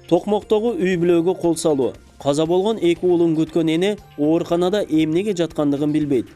Токмоктогу үй бүлөгө кол салуу. Каза болгон эки уулун күткөн эне ооруканада эмнеге жаткандыгын билбейт.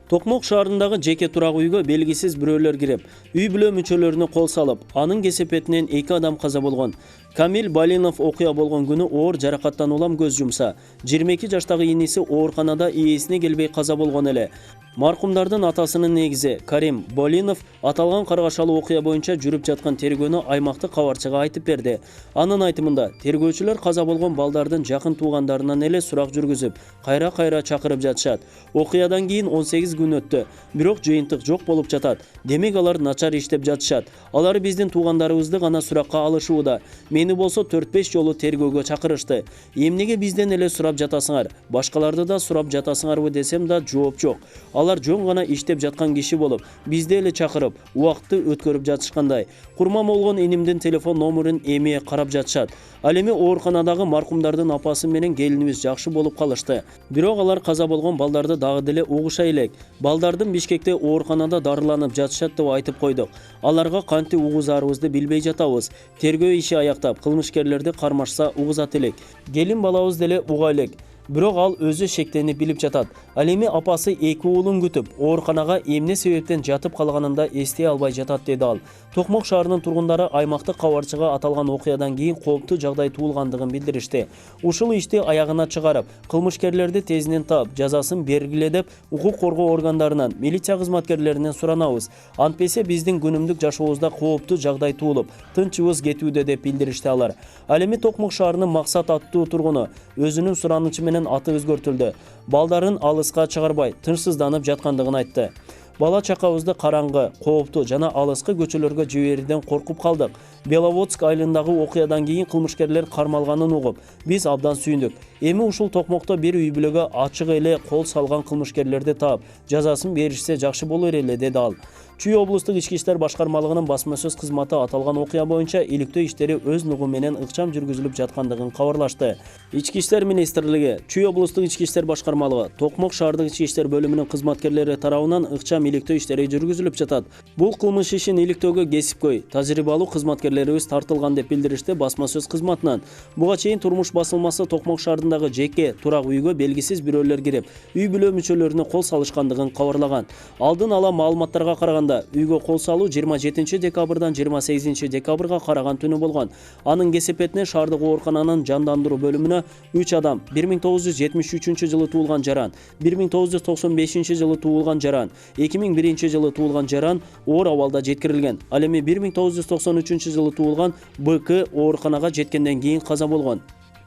Токмок шаарындагы жеке турак үйгө белгисиз бирөөлөр кирип, үй бүлө мүчөлөрүнө кол салып, анын кесепетинен 2 адам каза болгон. Камил Балинов окуя болгон күнү оор жаракаттан улам көз жумса, 22 жаштагы иниси ооруканада ээсине келбей каза болгон эле. Маркумдардын атасынын негизи Карим Балинов аталган каргашалуу окуя боюнча жүрүп жаткан тергөөнү аймактык кабарчыга айтып берди. Анын айтымында, тергөөчүлөр каза болгон балдардын жакын туугандарынан эле сурак жүргүзүп, кайра чакырып жатышат. Окуядан кийин 18 күн өттү, бирок жыйынтык жок болуп жатат. Демек алар начар иштеп жатышат. Алар биздин туугандарыбызды гана суракка алышууда. Мени болсо 4-5 жолу тергөөгө чакырышты. Эмнеге бизден эле сурап жатасыңар? Башкаларды да сурап жатасыңарбы десем да жооп жок. Алар жөн гана иштеп жаткан киши болуп, бизди эле чакырып, убакытты өткөрүп жатышкандай. Курман болгон энимдин телефон номерин эми карап жатышат. Ал эми ооруканадагы маркумдардын апасы менен келинибиз жакшы болуп калышты. Бирок алар каза болгон балдарды дагы деле угуша элек. Балдардын Бишкекте ооруканада дарыланып жатышат деп айтып койдук. Аларга кантип угузарыбызды билбей жатабыз. Тергөө иши аяктап, кылмышкерлерди кармашса угузат элек. Келин балабыз деле уга элек. Бирок ал өзү шектенип билип жатат. Ал эми апасы эки уулун күтүп, ооруканага эмне себептен жатып калганында эстей албай жатат, деди ал. Токмок шаарынын тургундары аймактык кабарчыга аталган окуядан кийин кооптуу жагдай туулгандыгын билдиришти. Ушул ишти аягына чыгарып, кылмышкерлерди тезинен таап, жазасын бергиле деп укук коргоо органдарынан, милиция кызматкерлеринен суранабыз. Антпесе биздин күнүмдүк жашообузда кооптуу жагдай туулуп, тынчыбыз кетүүдө деп билдиришти алар. Ал эми Токмок шаарынын Максат аттуу тургуну өзүнүн суранычы менен аты өзгөртүлдү. Балдарын алыска чыгарбай, тынчсызданып жаткандыгын айтты. Бала чакабызды караңгы, кооптуу жана алыскы көчөлөргө жиберүүдөн коркуп калдык. Беловодск айылындагы окуядан кийин кылмышкерлер кармалганын угуп, биз абдан сүйүндүк. Эми ушул Токмокто бир үй бүлөгө ачык эле кол салган кылмышкерлерди таап, жазасын беришсе жакшы болор эле, деди ал. Чүй облустук ички иштер башкармалыгынын басма сөз кызматы аталган окуя боюнча иликтөө иштери өз нугу менен ыкчам жүргүзүлүп жаткандыгын кабарлашты. Ички иштер министрлиги, Чүй облустук ички иштер башкармалыгы, Токмок шаардык ички иштер бөлүмүнүн кызматкерлери тарабынан ыкчам иликтөө иштери жүргүзүлүп жатат. Бул кылмыш ишин иликтөөгө кесипкөй, тажрыйбалуу кызматкерлерибиз тартылган деп билдиришти басма сөз кызматынан. Буга чейин турмуш басылмасы Токмок шаарындагы жеке турак үйгө белгисиз бирөөлөр кирип, үй бүлө мүчөлөрүнө кол салышкандыгын кабарлаган. Алдын ала маалыматтарга караганда, үйгө кол салуу 27 декабрдан 28 декабрга караган түнү болгон. Анын кесепетине шаардык оорукананын жандандыруу бөлүмүнө 3 адам 1973 жылы туулган жаран, 1995 жылы туулган жаран, 2001 жылы туулган жаран оор абалда жеткирилген. Ал эми 1993 жылы туулган БК ооруканага жеткенден кийин каза болгон.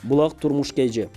Булак турмуш кежи.